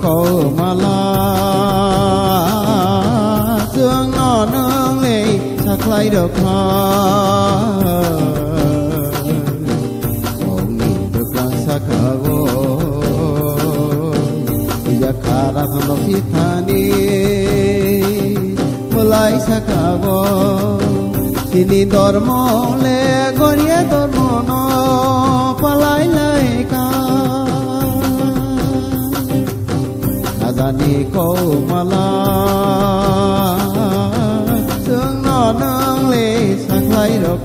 Câu mà la dương nó nương lệ sắc lấy được ông nhìn được lang sắc go ya khara tham lo si thani mulai sắc go sini dormo le goria dormo no palai lai ka Ni câu mà la thương nó nương lệ sắc lấy được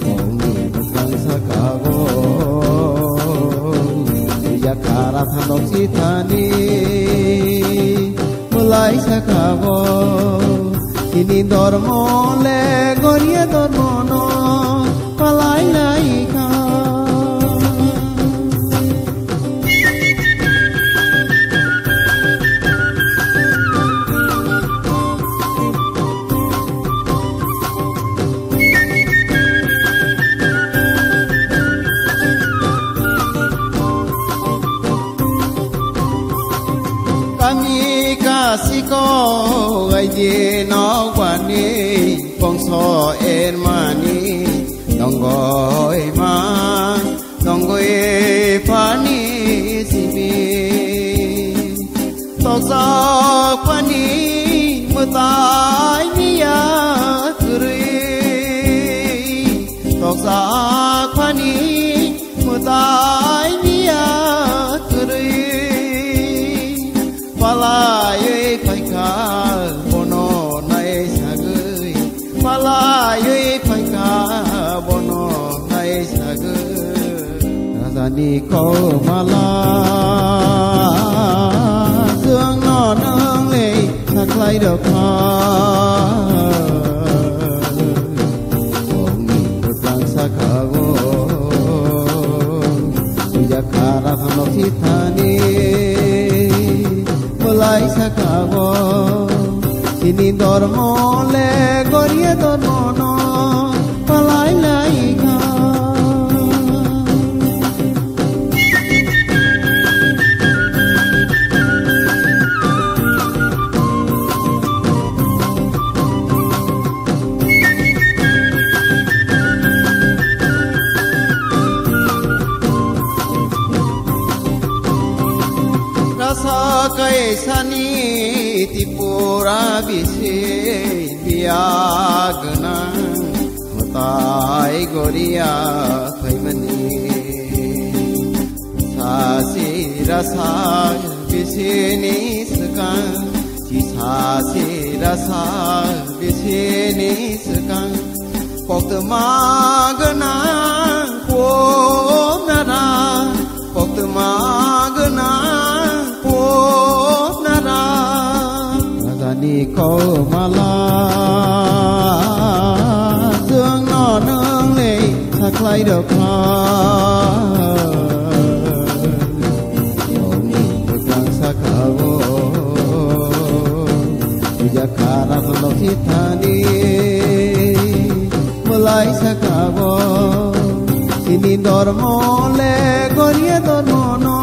ông nhìn được lang sắc go ya khara tham lo si thani mulai sắc go ini dormo le goria dormo no palai lai ka Siko gaji no kwani pongso ermani dongoi ma dongoi pani sibi toksa kwani mutai niya kuri toksa kwani mutai niya kuri palai phai ka bono nai sagui palai phai ka bono nai sagui razani ko mala dương nó nương lệ sắc lấy được ông nhìn được lang sắc go ya khara tham lo si thani mulai sắc go sini dormo le goria dormo no palai lai ka kai sani tipura bise biagna matai goria khaimani sasi rasa bise ni saka chi sasi rasa bise ni saka poktma gna ko nara poktma gna Ni câu mà la dương nó nương lệ sắc lấy được ông nhìn được lang sắc go ya khara tham lo si thani mulai sắc go sini dormo le goria dormo no